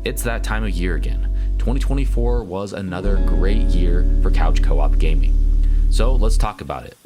It's that time of year again. 2024 was another great year for couch co-op gaming. So let's talk about it.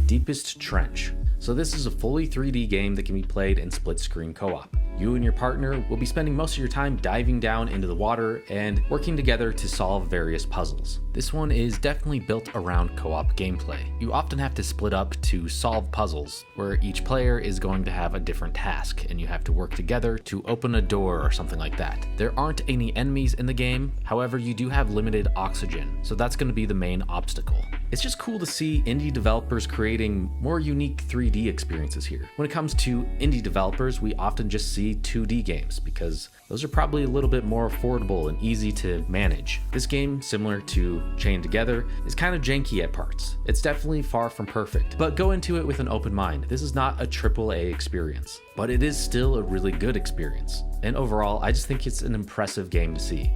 Deepest Trench. So this is a fully 3D game that can be played in split screen co-op. You and your partner will be spending most of your time diving down into the water and working together to solve various puzzles. This one is definitely built around co-op gameplay. You often have to split up to solve puzzles, where each player is going to have a different task, and you have to work together to open a door or something like that. There aren't any enemies in the game, however you do have limited oxygen, so that's going to be the main obstacle. It's just cool to see indie developers creating more unique 3D experiences here. When it comes to indie developers, we often just see 2D games because those are probably a little bit more affordable and easy to manage. This game, similar to Chained Together, is kind of janky at parts. It's definitely far from perfect, but go into it with an open mind. This is not a AAA experience, but it is still a really good experience. And overall, I just think it's an impressive game to see.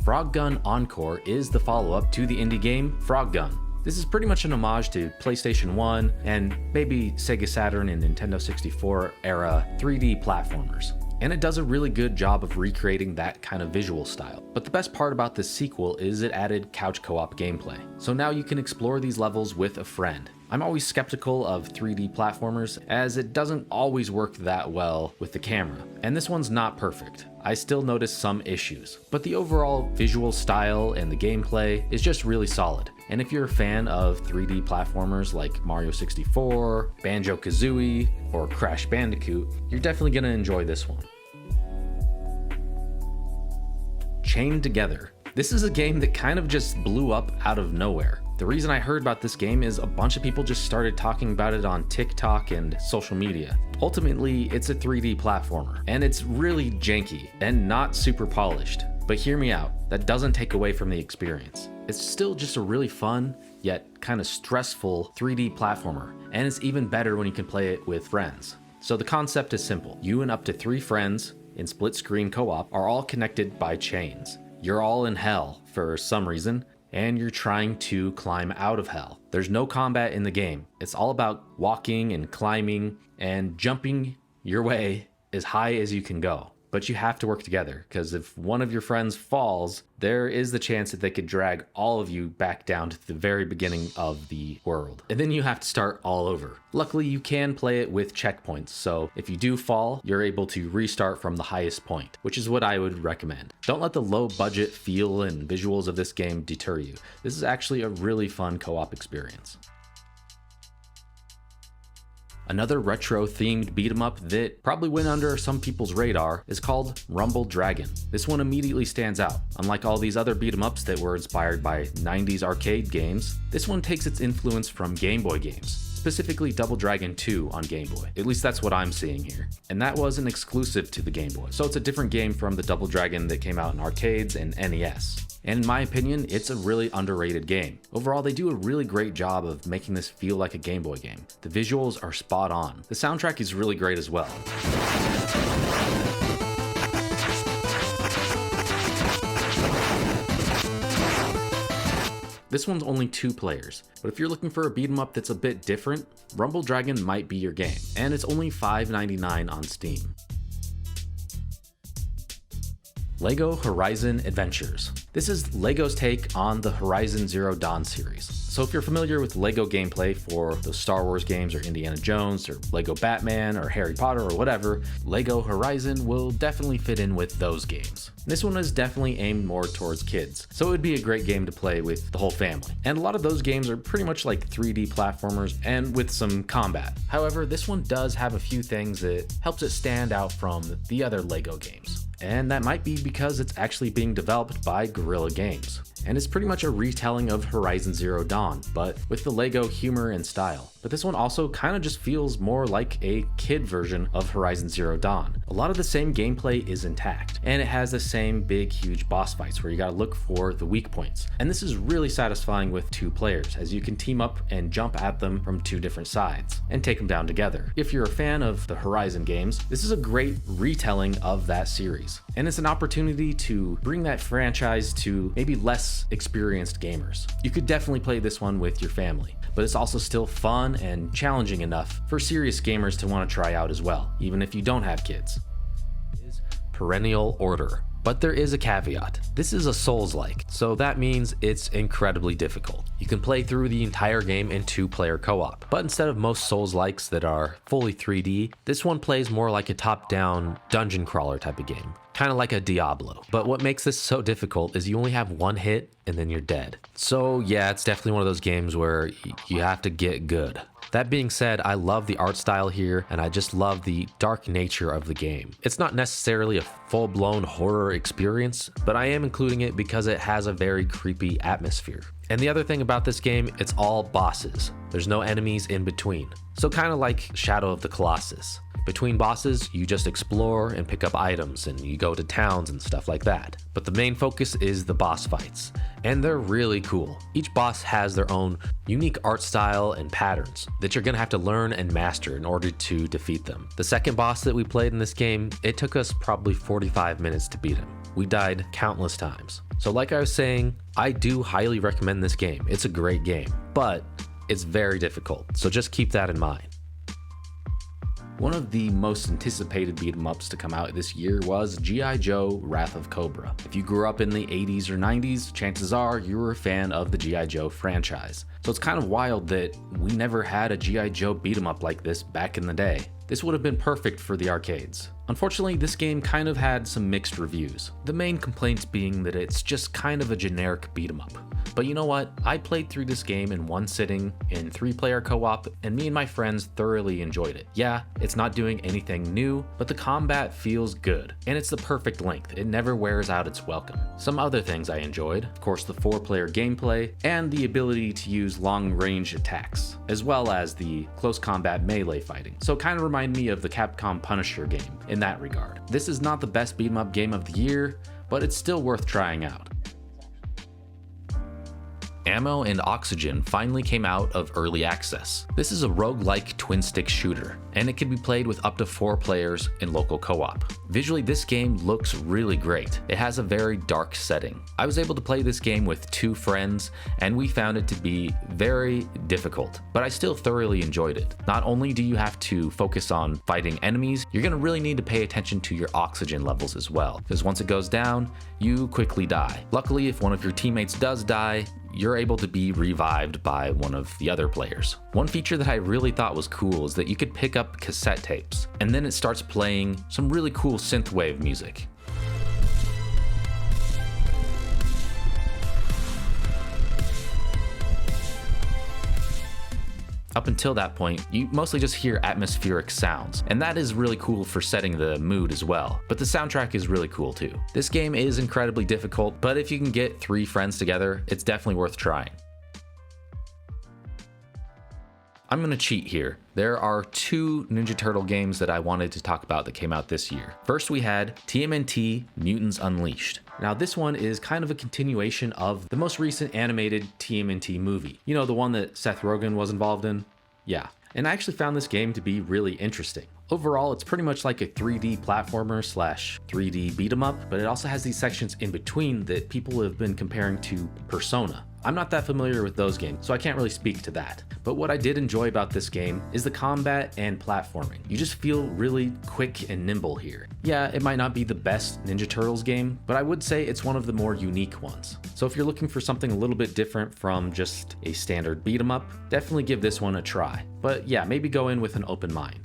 Frogun Encore is the follow-up to the indie game Frogun. This is pretty much an homage to PlayStation 1 and maybe Sega Saturn and Nintendo 64 era 3D platformers. And it does a really good job of recreating that kind of visual style. But the best part about this sequel is it added couch co-op gameplay. So now you can explore these levels with a friend. I'm always skeptical of 3D platformers as it doesn't always work that well with the camera. And this one's not perfect. I still notice some issues, but the overall visual style and the gameplay is just really solid. And if you're a fan of 3D platformers like Mario 64, Banjo-Kazooie, or Crash Bandicoot, you're definitely gonna enjoy this one. Chained Together. This is a game that kind of just blew up out of nowhere. The reason I heard about this game is a bunch of people just started talking about it on TikTok and social media. Ultimately, it's a 3D platformer, and it's really janky and not super polished. But hear me out, that doesn't take away from the experience. It's still just a really fun, yet kind of stressful 3D platformer, and it's even better when you can play it with friends. So the concept is simple. You and up to 3 friends in split screen co-op are all connected by chains. You're all in hell for some reason, and you're trying to climb out of hell. There's no combat in the game. It's all about walking and climbing and jumping your way as high as you can go. But you have to work together, because if one of your friends falls, there is the chance that they could drag all of you back down to the very beginning of the world. And then you have to start all over. Luckily, you can play it with checkpoints, so if you do fall, you're able to restart from the highest point, which is what I would recommend. Don't let the low budget feel and visuals of this game deter you. This is actually a really fun co-op experience. Another retro-themed beat-em-up that probably went under some people's radar is called Rumble Dragon. This one immediately stands out. Unlike all these other beat-em-ups that were inspired by 90s arcade games, this one takes its influence from Game Boy games, specifically Double Dragon 2 on Game Boy. At least that's what I'm seeing here. And that was an exclusive to the Game Boy, so it's a different game from the Double Dragon that came out in arcades and NES. And in my opinion, it's a really underrated game. Overall, they do a really great job of making this feel like a Game Boy game. The visuals are spot on. The soundtrack is really great as well. This one's only 2 players, but if you're looking for a beat 'em up that's a bit different, Rumble Dragon might be your game, and it's only $5.99 on Steam. LEGO Horizon Adventures. This is LEGO's take on the Horizon Zero Dawn series. So if you're familiar with LEGO gameplay for the Star Wars games or Indiana Jones or LEGO Batman or Harry Potter or whatever, LEGO Horizon will definitely fit in with those games. This one is definitely aimed more towards kids, so it would be a great game to play with the whole family. And a lot of those games are pretty much like 3D platformers and with some combat. However, this one does have a few things that helps it stand out from the other LEGO games. And that might be because it's actually being developed by Guerrilla Games. And it's pretty much a retelling of Horizon Zero Dawn, but with the LEGO humor and style. But this one also kind of just feels more like a kid version of Horizon Zero Dawn. A lot of the same gameplay is intact, and it has the same big, huge boss fights where you gotta look for the weak points. And this is really satisfying with 2 players, as you can team up and jump at them from 2 different sides, and take them down together. If you're a fan of the Horizon games, this is a great retelling of that series. And it's an opportunity to bring that franchise to maybe less less experienced gamers. You could definitely play this one with your family, but it's also still fun and challenging enough for serious gamers to want to try out as well, even if you don't have kids. Is Perennial Order. But there is a caveat. This is a Souls-like, so that means it's incredibly difficult. You can play through the entire game in 2-player co-op, but instead of most Souls-likes that are fully 3D, this one plays more like a top-down dungeon crawler type of game, kind of like a Diablo. But what makes this so difficult is you only have one hit and then you're dead. So yeah, it's definitely one of those games where you have to get good. That being said, I love the art style here, and I just love the dark nature of the game. It's not necessarily a full-blown horror experience, but I am including it because it has a very creepy atmosphere. And the other thing about this game, it's all bosses. There's no enemies in between. So kind of like Shadow of the Colossus. Between bosses, you just explore and pick up items, and you go to towns and stuff like that. But the main focus is the boss fights, and they're really cool. Each boss has their own unique art style and patterns that you're gonna have to learn and master in order to defeat them. The second boss that we played in this game, it took us probably 45 minutes to beat him. We died countless times. So like I was saying, I do highly recommend this game. It's a great game, but it's very difficult, so just keep that in mind. One of the most anticipated beat-em-ups to come out this year was G.I. Joe Wrath of Cobra. If you grew up in the 80s or 90s, chances are you were a fan of the G.I. Joe franchise. So it's kind of wild that we never had a G.I. Joe beat-em-up like this back in the day. This would have been perfect for the arcades. Unfortunately, this game kind of had some mixed reviews. The main complaints being that it's just kind of a generic beat-em-up. But you know what? I played through this game in one sitting in 3-player co-op, and me and my friends thoroughly enjoyed it. Yeah, it's not doing anything new, but the combat feels good, and it's the perfect length. It never wears out its welcome. Some other things I enjoyed, of course the 4-player gameplay, and the ability to use long-range attacks, as well as the close combat melee fighting. So it kind of reminded me of the Capcom Punisher game in that regard. This is not the best beat-em-up game of the year, but it's still worth trying out. Ammo and Oxygen finally came out of early access. This is a roguelike twin-stick shooter, and it can be played with up to 4 players in local co-op. Visually, this game looks really great. It has a very dark setting. I was able to play this game with 2 friends, and we found it to be very difficult, but I still thoroughly enjoyed it. Not only do you have to focus on fighting enemies, you're gonna really need to pay attention to your oxygen levels as well, because once it goes down, you quickly die. Luckily, if one of your teammates does die, you're able to be revived by one of the other players. One feature that I really thought was cool is that you could pick up cassette tapes, and then it starts playing some really cool synthwave music. Up until that point, you mostly just hear atmospheric sounds, and that is really cool for setting the mood as well. But the soundtrack is really cool too. This game is incredibly difficult, but if you can get 3 friends together, it's definitely worth trying. I'm gonna cheat here. There are 2 Ninja Turtle games that I wanted to talk about that came out this year. First we had Tmnt Mutants Unleashed. Now this one is kind of a continuation of the most recent animated TMNT movie. You know, the one that Seth Rogen was involved in? Yeah. And I actually found this game to be really interesting. Overall, it's pretty much like a 3D platformer / 3D beat 'em up, but it also has these sections in between that people have been comparing to Persona. I'm not that familiar with those games, so I can't really speak to that. But what I did enjoy about this game is the combat and platforming. You just feel really quick and nimble here. Yeah, it might not be the best Ninja Turtles game, but I would say it's one of the more unique ones. So if you're looking for something a little bit different from just a standard beat 'em up, definitely give this one a try. But yeah, maybe go in with an open mind.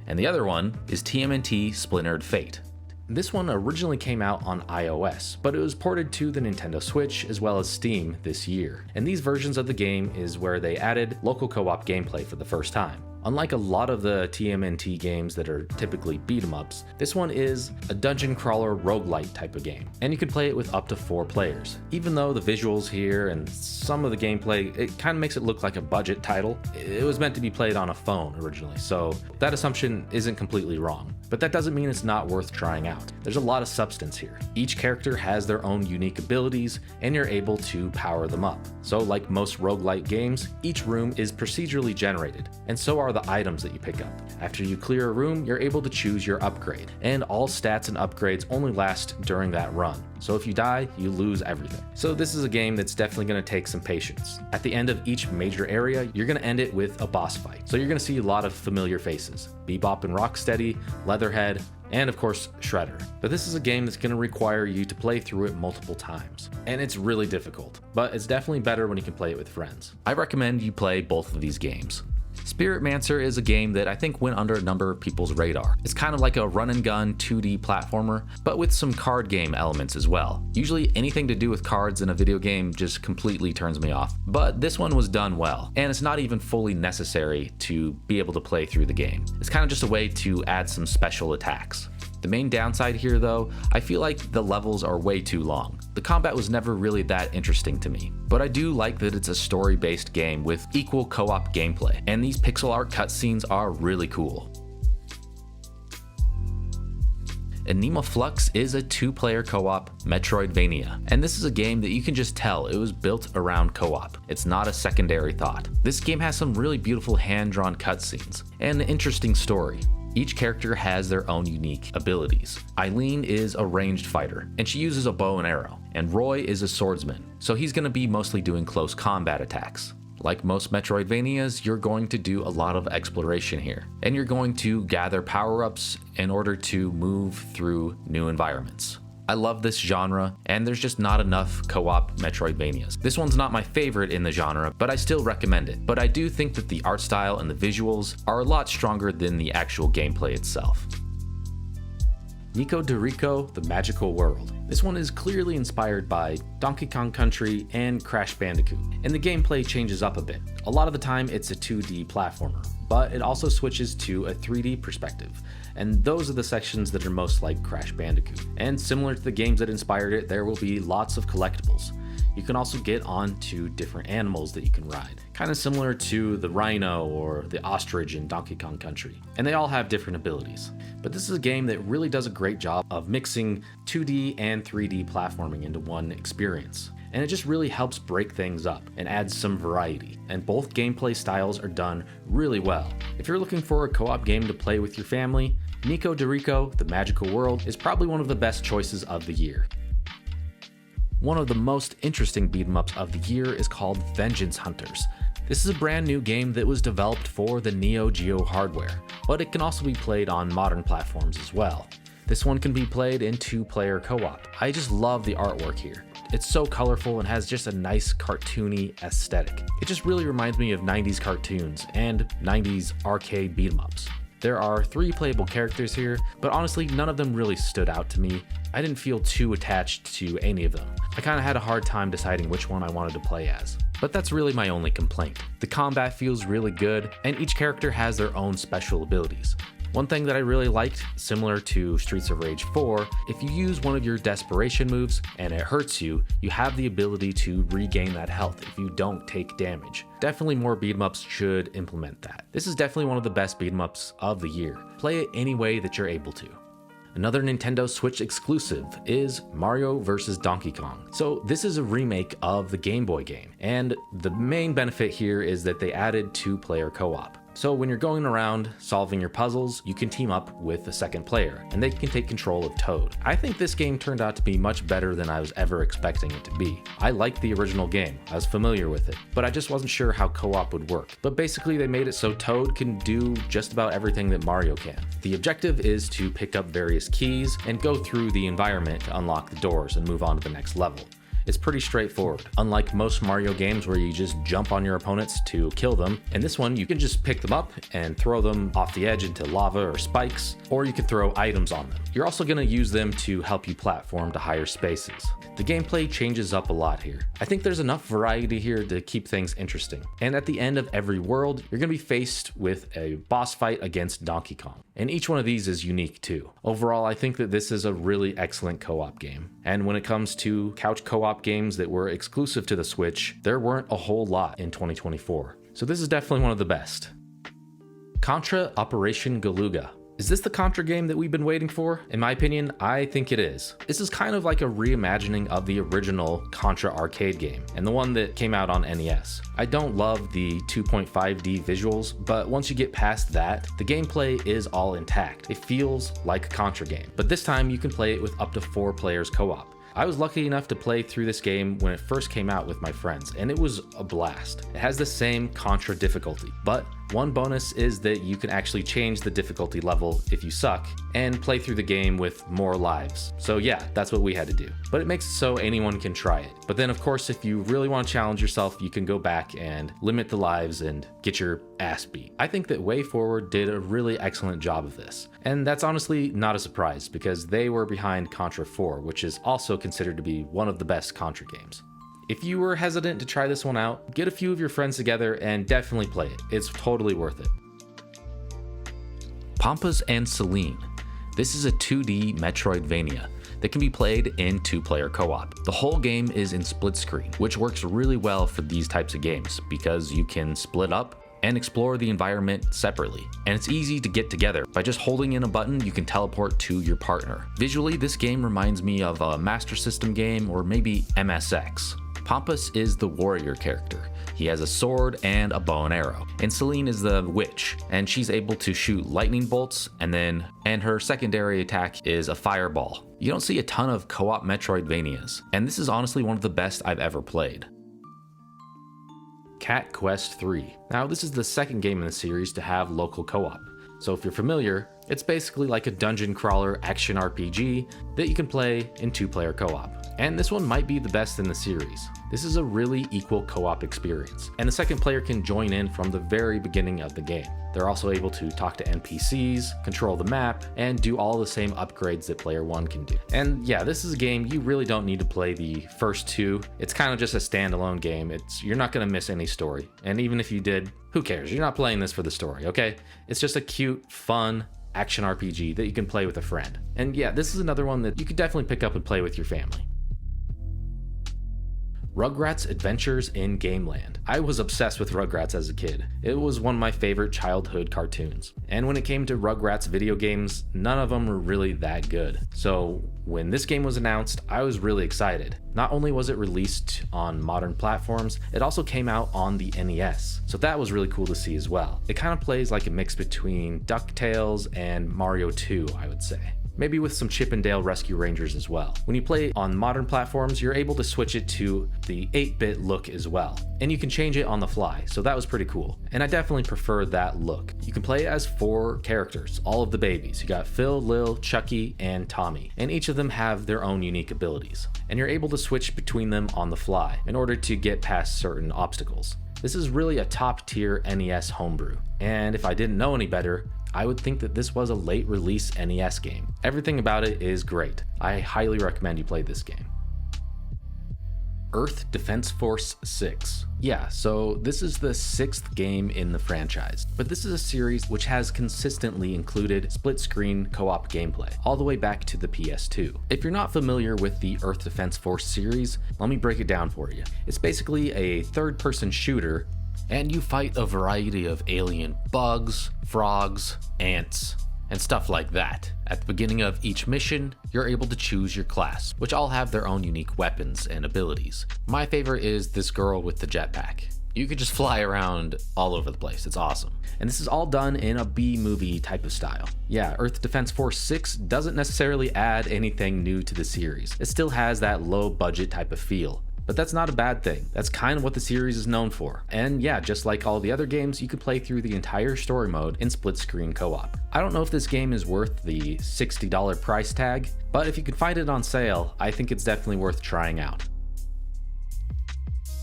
And the other one is TMNT Splintered Fate. This one originally came out on iOS, but it was ported to the Nintendo Switch as well as Steam this year. And these versions of the game is where they added local co-op gameplay for the first time. Unlike a lot of the TMNT games that are typically beat 'em ups, this one is a dungeon crawler roguelite type of game, and you can play it with up to 4 players. Even though the visuals here and some of the gameplay, it kind of makes it look like a budget title, it was meant to be played on a phone originally, so that assumption isn't completely wrong. But that doesn't mean it's not worth trying out. There's a lot of substance here. Each character has their own unique abilities, and you're able to power them up. So like most roguelite games, each room is procedurally generated, and so are the items that you pick up. After you clear a room, you're able to choose your upgrade, and all stats and upgrades only last during that run. So if you die, you lose everything. So this is a game that's definitely going to take some patience. At the end of each major area, you're going to end it with a boss fight. So you're going to see a lot of familiar faces. Bebop and Rocksteady, Leatherhead, and of course Shredder. But this is a game that's going to require you to play through it multiple times. And it's really difficult, but it's definitely better when you can play it with friends. I recommend you play both of these games. Spirit Mancer is a game that I think went under a number of people's radar. It's kind of like a run and gun 2D platformer, but with some card game elements as well. Usually anything to do with cards in a video game just completely turns me off, but this one was done well, and it's not even fully necessary to be able to play through the game. It's kind of just a way to add some special attacks. The main downside here though, I feel like the levels are way too long. The combat was never really that interesting to me, but I do like that it's a story-based game with equal co-op gameplay, and these pixel art cutscenes are really cool. Anima Flux is a 2-player co-op Metroidvania, and this is a game that you can just tell it was built around co-op. It's not a secondary thought. This game has some really beautiful hand-drawn cutscenes, and an interesting story. Each character has their own unique abilities. Eileen is a ranged fighter, and she uses a bow and arrow, and Roy is a swordsman, so he's going to be mostly doing close combat attacks. Like most Metroidvanias, you're going to do a lot of exploration here, and you're going to gather power-ups in order to move through new environments. I love this genre, and there's just not enough co-op Metroidvanias. This one's not my favorite in the genre, but I still recommend it. But I do think that the art style and the visuals are a lot stronger than the actual gameplay itself. Nikodirko, The Magical World. This one is clearly inspired by Donkey Kong Country and Crash Bandicoot, and the gameplay changes up a bit. A lot of the time it's a 2D platformer, but it also switches to a 3D perspective, and those are the sections that are most like Crash Bandicoot. And similar to the games that inspired it, there will be lots of collectibles. You can also get onto different animals that you can ride, kind of similar to the rhino or the ostrich in Donkey Kong Country, and they all have different abilities. But this is a game that really does a great job of mixing 2D and 3D platforming into one experience. And it just really helps break things up and adds some variety, and both gameplay styles are done really well. If you're looking for a co-op game to play with your family, Nikodirko, The Magical World is probably one of the best choices of the year. One of the most interesting beat-em-ups of the year is called Vengeance Hunters. This is a brand new game that was developed for the Neo Geo hardware, but it can also be played on modern platforms as well. This one can be played in 2-player co-op. I just love the artwork here. It's so colorful and has just a nice cartoony aesthetic. It just really reminds me of 90s cartoons and 90s arcade beat-em-ups. There are 3 playable characters here, but honestly none of them really stood out to me. I didn't feel too attached to any of them. I kind of had a hard time deciding which one I wanted to play as. But that's really my only complaint. The combat feels really good, and each character has their own special abilities. One thing that I really liked, similar to Streets of Rage 4, if you use one of your desperation moves and it hurts you, you have the ability to regain that health if you don't take damage. Definitely more beat-em-ups should implement that. This is definitely one of the best beat-em-ups of the year. Play it any way that you're able to. Another Nintendo Switch exclusive is Mario vs. Donkey Kong. So this is a remake of the Game Boy game, and the main benefit here is that they added 2-player co-op. So when you're going around solving your puzzles, you can team up with a second player, and they can take control of Toad. I think this game turned out to be much better than I was ever expecting it to be. I liked the original game, I was familiar with it, but I just wasn't sure how co-op would work. But basically they made it so Toad can do just about everything that Mario can. The objective is to pick up various keys and go through the environment to unlock the doors and move on to the next level. It's pretty straightforward. Unlike most Mario games where you just jump on your opponents to kill them, in this one you can just pick them up and throw them off the edge into lava or spikes, or you can throw items on them. You're also going to use them to help you platform to higher spaces. The gameplay changes up a lot here. I think there's enough variety here to keep things interesting. And at the end of every world, you're going to be faced with a boss fight against Donkey Kong. And each one of these is unique too. Overall, I think that this is a really excellent co-op game. And when it comes to couch co-op games that were exclusive to the Switch, there weren't a whole lot in 2024. So this is definitely one of the best. Contra Operation Galuga. Is this the Contra game that we've been waiting for? In my opinion, I think it is. This is kind of like a reimagining of the original Contra arcade game, and the one that came out on NES. I don't love the 2.5D visuals, but once you get past that, the gameplay is all intact. It feels like a Contra game, but this time you can play it with up to 4 players co-op. I was lucky enough to play through this game when it first came out with my friends, and it was a blast. It has the same Contra difficulty, but one bonus is that you can actually change the difficulty level if you suck, and play through the game with more lives. So yeah, that's what we had to do. But it makes it so anyone can try it. But then of course, if you really want to challenge yourself, you can go back and limit the lives and get your ass beat. I think that WayForward did a really excellent job of this. And that's honestly not a surprise, because they were behind Contra 4, which is also considered to be one of the best Contra games. If you were hesitant to try this one out, get a few of your friends together and definitely play it. It's totally worth it. Pampas and Selene. This is a 2D Metroidvania that can be played in 2-player co-op. The whole game is in split screen, which works really well for these types of games because you can split up and explore the environment separately. And it's easy to get together. By just holding in a button, you can teleport to your partner. Visually, this game reminds me of a Master System game or maybe MSX. Pampas is the warrior character. He has a sword and a bow and arrow. And Selene is the witch, and she's able to shoot lightning bolts, and her secondary attack is a fireball. You don't see a ton of co-op Metroidvanias, and this is honestly one of the best I've ever played. Cat Quest 3. Now, this is the second game in the series to have local co-op. So if you're familiar, it's basically like a dungeon crawler action RPG that you can play in 2-player co-op. And this one might be the best in the series. This is a really equal co-op experience, and the second player can join in from the very beginning of the game. They're also able to talk to NPCs, control the map, and do all the same upgrades that player 1 can do. And yeah, this is a game you really don't need to play the first 2. It's kind of just a standalone game. You're not going to miss any story. And even if you did, who cares? You're not playing this for the story, okay? It's just a cute, fun action RPG that you can play with a friend. And yeah, this is another one that you could definitely pick up and play with your family. Rugrats Adventures in Gameland. I was obsessed with Rugrats as a kid. It was one of my favorite childhood cartoons. And when it came to Rugrats video games, none of them were really that good. So when this game was announced, I was really excited. Not only was it released on modern platforms, it also came out on the NES. So that was really cool to see as well. It kind of plays like a mix between DuckTales and Mario 2, I would say. Maybe with some Chip and Dale Rescue Rangers as well. When you play on modern platforms, you're able to switch it to the 8-bit look as well. And you can change it on the fly, so that was pretty cool. And I definitely prefer that look. You can play as 4 characters, all of the babies. You got Phil, Lil, Chucky, and Tommy. And each of them have their own unique abilities. And you're able to switch between them on the fly in order to get past certain obstacles. This is really a top-tier NES homebrew. And if I didn't know any better, I would think that this was a late release NES game. Everything about it is great. I highly recommend you play this game. Earth Defense Force 6. Yeah, so this is the 6th game in the franchise, but this is a series which has consistently included split-screen co-op gameplay, all the way back to the PS2. If you're not familiar with the Earth Defense Force series, let me break it down for you. It's basically a third-person shooter, and you fight a variety of alien bugs, frogs, ants, and stuff like that. At the beginning of each mission, you're able to choose your class, which all have their own unique weapons and abilities. My favorite is this girl with the jetpack. You could just fly around all over the place. It's awesome. And this is all done in a B-movie type of style. Yeah, Earth Defense Force 6 doesn't necessarily add anything new to the series. It still has that low-budget type of feel. But that's not a bad thing. That's kind of what the series is known for. And yeah, just like all the other games, you can play through the entire story mode in split-screen co-op. I don't know if this game is worth the $60 price tag, but if you can find it on sale, I think it's definitely worth trying out.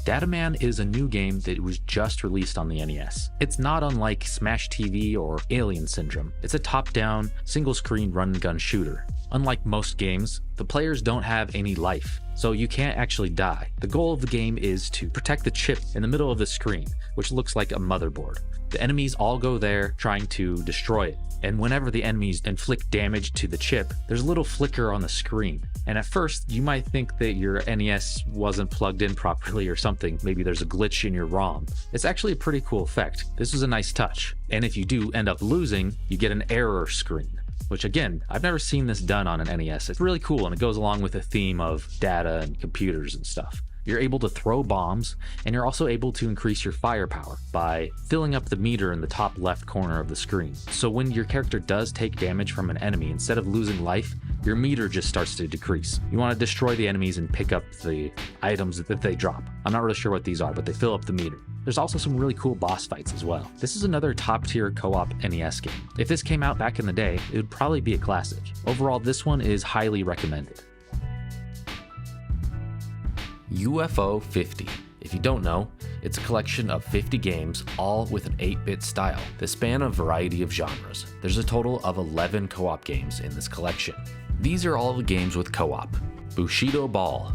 Dataman is a new game that was just released on the NES. It's not unlike Smash TV or Alien Syndrome. It's a top-down, single-screen run-and-gun shooter. Unlike most games, the players don't have any life, so you can't actually die. The goal of the game is to protect the chip in the middle of the screen, which looks like a motherboard. The enemies all go there trying to destroy it, and whenever the enemies inflict damage to the chip, there's a little flicker on the screen. And at first, you might think that your NES wasn't plugged in properly or something, maybe there's a glitch in your ROM. It's actually a pretty cool effect. This is a nice touch, and if you do end up losing, you get an error screen. Which again, I've never seen this done on an NES. It's really cool, and it goes along with the theme of data and computers and stuff. You're able to throw bombs, and you're also able to increase your firepower by filling up the meter in the top left corner of the screen. So when your character does take damage from an enemy, instead of losing life, your meter just starts to decrease. You want to destroy the enemies and pick up the items that they drop. I'm not really sure what these are, but they fill up the meter. There's also some really cool boss fights as well. This is another top tier co-op NES game. If this came out back in the day, it would probably be a classic. Overall, this one is highly recommended. UFO 50. If you don't know, it's a collection of 50 games, all with an 8-bit style that span a variety of genres. There's a total of 11 co-op games in this collection. These are all the games with co-op. Bushido Ball,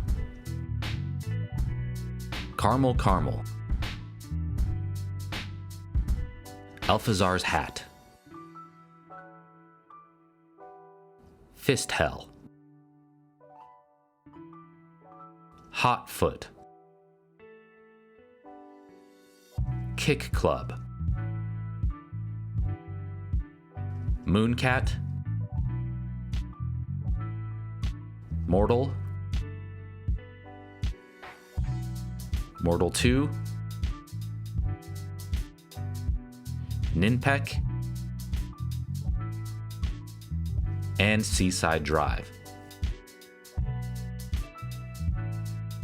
Caramel Caramel, Alphazar's Hat, Fist Hell, Hot Foot, Kick Club, Mooncat, Mortal, Mortal 2, Ninpek, and Seaside Drive.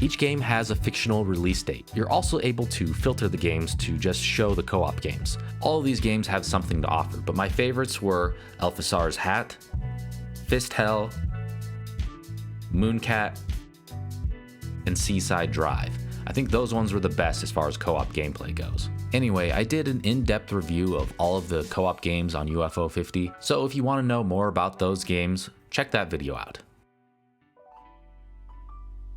Each game has a fictional release date. You're also able to filter the games to just show the co-op games. All of these games have something to offer, but my favorites were Alphazar's Hat, Fist Hell, Mooncat, and Seaside Drive. I think those ones were the best as far as co-op gameplay goes. Anyway, I did an in-depth review of all of the co-op games on UFO 50, so if you want to know more about those games, check that video out.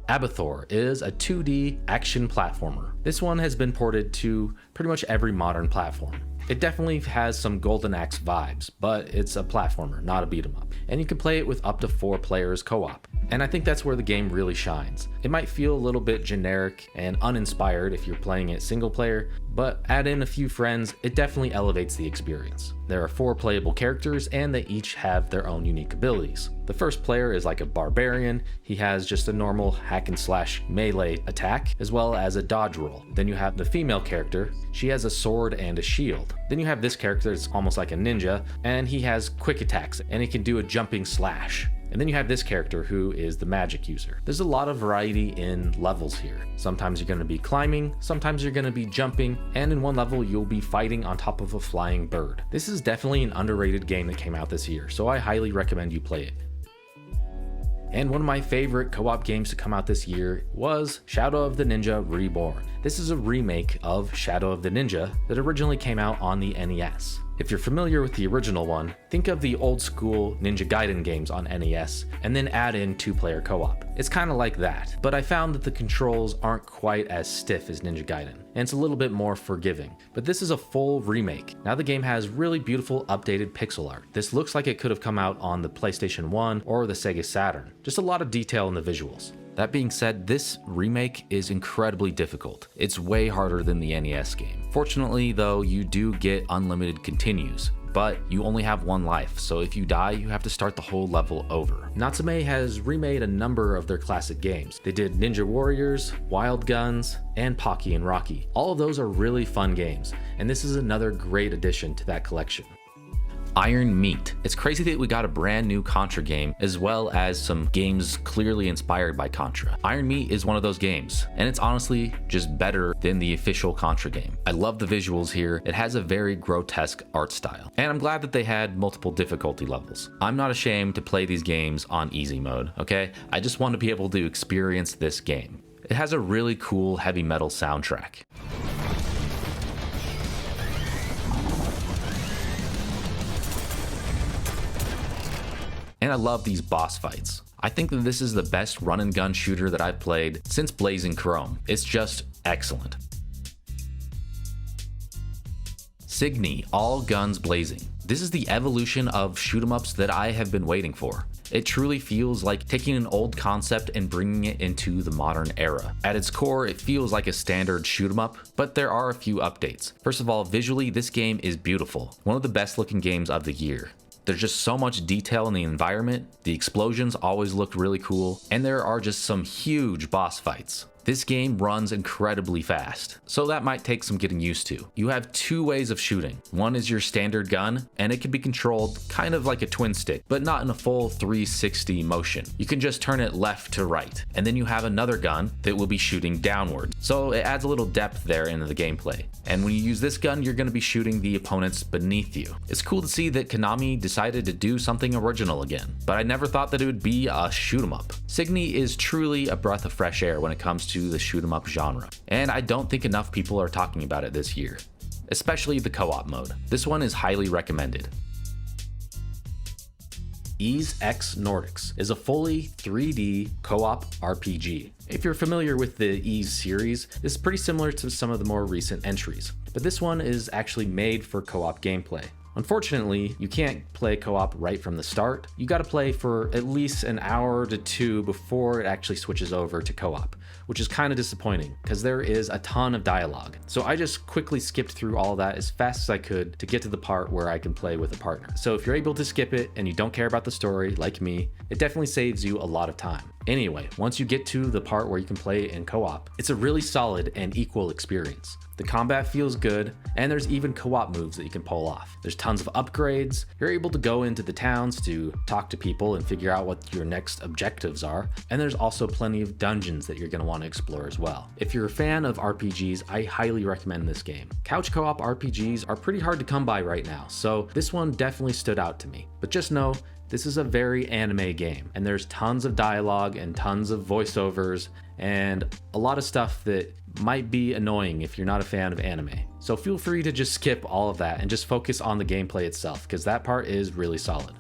Abathor is a 2D action platformer. This one has been ported to pretty much every modern platform. It definitely has some Golden Axe vibes, but it's a platformer, not a beat 'em up. And you can play it with up to 4 players co-op. And I think that's where the game really shines. It might feel a little bit generic and uninspired if you're playing it single player, but add in a few friends, it definitely elevates the experience. There are 4 playable characters, and they each have their own unique abilities. The first player is like a barbarian. He has just a normal hack and slash melee attack, as well as a dodge roll. Then you have the female character. She has a sword and a shield. Then you have this character that's almost like a ninja, and he has quick attacks, and he can do a jumping slash. And then you have this character who is the magic user. There's a lot of variety in levels here. Sometimes you're going to be climbing, sometimes you're going to be jumping, and in one level you'll be fighting on top of a flying bird. This is definitely an underrated game that came out this year, so I highly recommend you play it. And one of my favorite co-op games to come out this year was Shadow of the Ninja Reborn. This is a remake of Shadow of the Ninja that originally came out on the NES. If you're familiar with the original one, think of the old school Ninja Gaiden games on NES and then add in 2-player co-op. It's kind of like that, but I found that the controls aren't quite as stiff as Ninja Gaiden, and it's a little bit more forgiving. But this is a full remake. Now the game has really beautiful updated pixel art. This looks like it could have come out on the PlayStation 1 or the Sega Saturn. Just a lot of detail in the visuals. That being said, this remake is incredibly difficult. It's way harder than the NES game. Fortunately though, you do get unlimited continues, but you only have 1 life, so if you die, you have to start the whole level over. Natsume has remade a number of their classic games. They did Ninja Warriors, Wild Guns, and Pocky and Rocky. All of those are really fun games, and this is another great addition to that collection. Iron Meat. It's crazy that we got a brand new Contra game as well as some games clearly inspired by Contra. Iron Meat is one of those games, and it's honestly just better than the official Contra game. I love the visuals here. It has a very grotesque art style, and I'm glad that they had multiple difficulty levels. I'm not ashamed to play these games on easy mode, okay? I just want to be able to experience this game. It has a really cool heavy metal soundtrack. and I love these boss fights. I think that this is the best run and gun shooter that I've played since Blazing Chrome. It's just excellent. Cygni, all guns blazing. This is the evolution of shoot 'em ups that I have been waiting for. It truly feels like taking an old concept and bringing it into the modern era. At its core, it feels like a standard shoot 'em up, but there are a few updates. First of all, visually, this game is beautiful. One of the best looking games of the year. There's just so much detail in the environment, the explosions always look really cool, and there are just some huge boss fights. This game runs incredibly fast, so that might take some getting used to. You have two ways of shooting. One is your standard gun, and it can be controlled kind of like a twin stick, but not in a full 360 motion. You can just turn it left to right. And then you have another gun that will be shooting downward, so it adds a little depth there into the gameplay. And when you use this gun, you're going to be shooting the opponents beneath you. It's cool to see that Konami decided to do something original again, but I never thought that it would be a shoot 'em up. Cygni is truly a breath of fresh air when it comes to the shoot 'em up genre, and I don't think enough people are talking about it this year, especially the co-op mode. This one is highly recommended. Ys x Nordics is a fully 3D co-op RPG. If you're familiar with the Ys series, this is pretty similar to some of the more recent entries, but this one is actually made for co-op gameplay. Unfortunately, you can't play co-op right from the start. You gotta play for at least an hour to two before it actually switches over to co-op, which is kind of disappointing because there is a ton of dialogue. So I just quickly skipped through all that as fast as I could to get to the part where I can play with a partner. So if you're able to skip it and you don't care about the story like me, it definitely saves you a lot of time. Anyway, once you get to the part where you can play in co-op, it's a really solid and equal experience. The combat feels good, and there's even co-op moves that you can pull off. There's tons of upgrades, you're able to go into the towns to talk to people and figure out what your next objectives are, and there's also plenty of dungeons that you're going to want to explore as well. If you're a fan of RPGs, I highly recommend this game. Couch co-op RPGs are pretty hard to come by right now, so this one definitely stood out to me. But just know, this is a very anime game, and there's tons of dialogue and tons of voiceovers and a lot of stuff that might be annoying if you're not a fan of anime. So feel free to just skip all of that and just focus on the gameplay itself, because that part is really solid.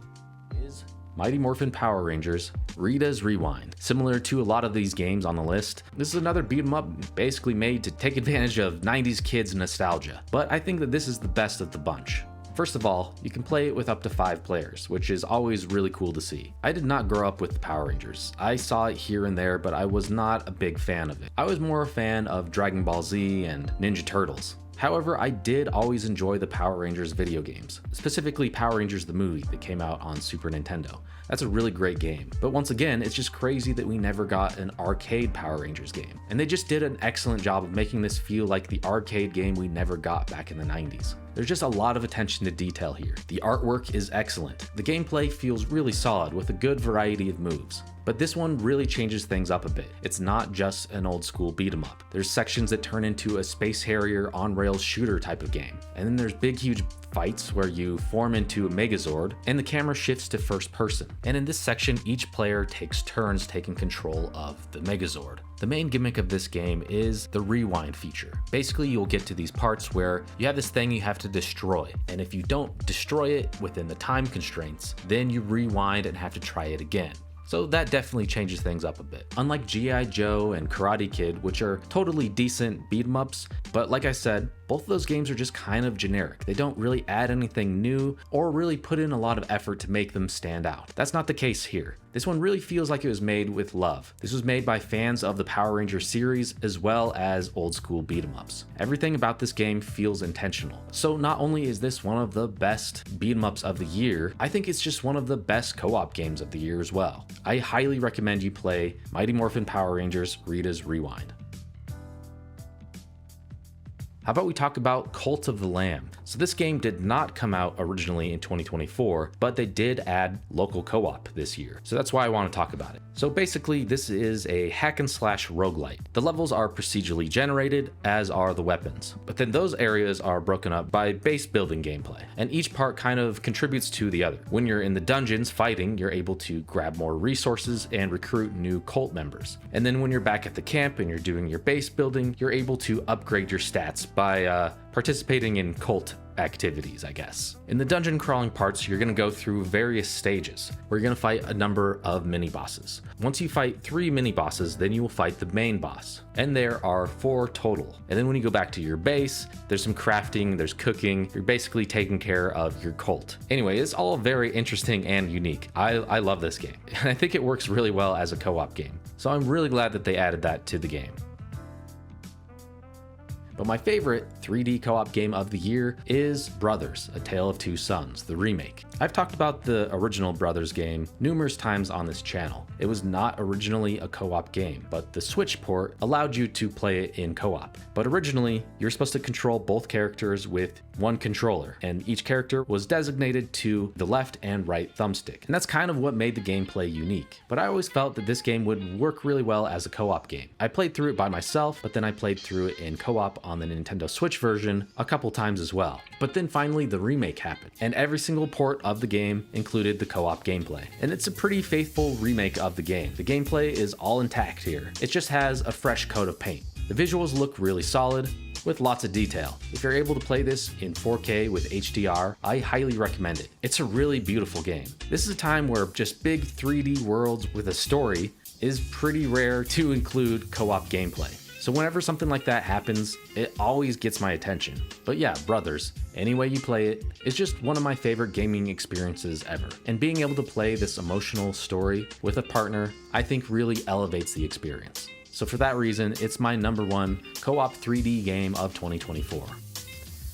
Mighty Morphin Power Rangers Rita's Rewind. Similar to a lot of these games on the list, this is another beat 'em up basically made to take advantage of 90s kids nostalgia, but I think that this is the best of the bunch. First of all, you can play it with up to 5 players, which is always really cool to see. I did not grow up with the Power Rangers. I saw it here and there, but I was not a big fan of it. I was more a fan of Dragon Ball Z and Ninja Turtles. However, I did always enjoy the Power Rangers video games, specifically Power Rangers the movie that came out on Super Nintendo. That's a really great game. But once again, it's just crazy that we never got an arcade Power Rangers game. And they just did an excellent job of making this feel like the arcade game we never got back in the 90s. There's just a lot of attention to detail here. The artwork is excellent. The gameplay feels really solid with a good variety of moves. But this one really changes things up a bit. It's not just an old school beat 'em up. There's sections that turn into a Space Harrier on-rails shooter type of game. And then there's big huge fights where you form into a Megazord and the camera shifts to first person. And in this section, each player takes turns taking control of the Megazord. The main gimmick of this game is the rewind feature. Basically, you'll get to these parts where you have this thing you have to destroy, and if you don't destroy it within the time constraints, then you rewind and have to try it again. So that definitely changes things up a bit. Unlike G.I. Joe and Karate Kid, which are totally decent beat 'em ups, but like I said, both of those games are just kind of generic. They don't really add anything new or really put in a lot of effort to make them stand out. That's not the case here. This one really feels like it was made with love. This was made by fans of the Power Rangers series as well as old school beat 'em ups. Everything about this game feels intentional. So not only is this one of the best beat 'em ups of the year, I think it's just one of the best co-op games of the year as well. I highly recommend you play Mighty Morphin Power Rangers Rita's Rewind. How about we talk about Cult of the Lamb? So this game did not come out originally in 2024, but they did add local co-op this year. So that's why I want to talk about it. So basically, this is a hack and slash roguelite. The levels are procedurally generated, as are the weapons. But then those areas are broken up by base building gameplay, and each part kind of contributes to the other. When you're in the dungeons fighting, you're able to grab more resources and recruit new cult members. And then when you're back at the camp and you're doing your base building, you're able to upgrade your stats by participating in cult activities, I guess. In the dungeon crawling parts, you're going to go through various stages where you're going to fight a number of mini bosses. Once you fight 3 mini bosses, then you will fight the main boss. And there are 4 total. And then when you go back to your base, there's some crafting, there's cooking, you're basically taking care of your cult. Anyway, it's all very interesting and unique. I love this game, and I think it works really well as a co-op game. So I'm really glad that they added that to the game. But my favorite 3D co-op game of the year is Brothers: A Tale of Two Sons, the remake. I've talked about the original Brothers game numerous times on this channel. It was not originally a co-op game, but the Switch port allowed you to play it in co-op. But originally, you're supposed to control both characters with one controller, and each character was designated to the left and right thumbstick. And that's kind of what made the gameplay unique. But I always felt that this game would work really well as a co-op game. I played through it by myself, but then I played through it in co-op on the Nintendo Switch version a couple times as well. But then finally the remake happened, and every single port of the game included the co-op gameplay. And it's a pretty faithful remake of the game. The gameplay is all intact here. It just has a fresh coat of paint. The visuals look really solid, with lots of detail. If you're able to play this in 4K with HDR, I highly recommend it. It's a really beautiful game. This is a time where just big 3D worlds with a story is pretty rare to include co-op gameplay. So whenever something like that happens, it always gets my attention. But yeah, Brothers, any way you play it, is just one of my favorite gaming experiences ever. And being able to play this emotional story with a partner, I think really elevates the experience. So for that reason, it's my #1 co-op 3D game of 2024.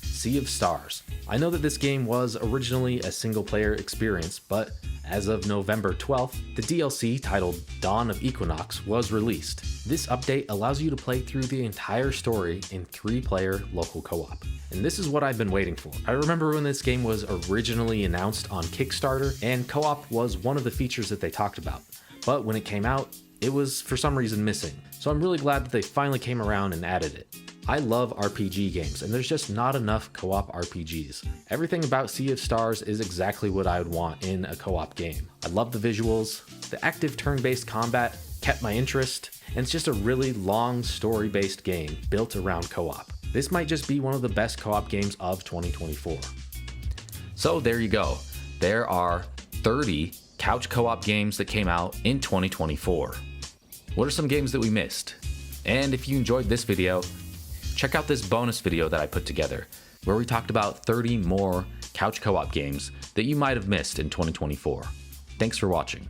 Sea of Stars. I know that this game was originally a single-player experience, but as of November 12th, the DLC titled Dawn of Equinox was released. This update allows you to play through the entire story in 3-player local co-op. And this is what I've been waiting for. I remember when this game was originally announced on Kickstarter, and co-op was one of the features that they talked about. But when it came out, it was for some reason missing. So I'm really glad that they finally came around and added it. I love RPG games, and there's just not enough co-op RPGs. Everything about Sea of Stars is exactly what I would want in a co-op game. I love the visuals, the active turn-based combat kept my interest, and it's just a really long story-based game built around co-op. This might just be one of the best co-op games of 2024. So there you go. There are 30 couch co-op games that came out in 2024. What are some games that we missed? And if you enjoyed this video, check out this bonus video that I put together, where we talked about 30 more couch co-op games that you might have missed in 2024. Thanks for watching.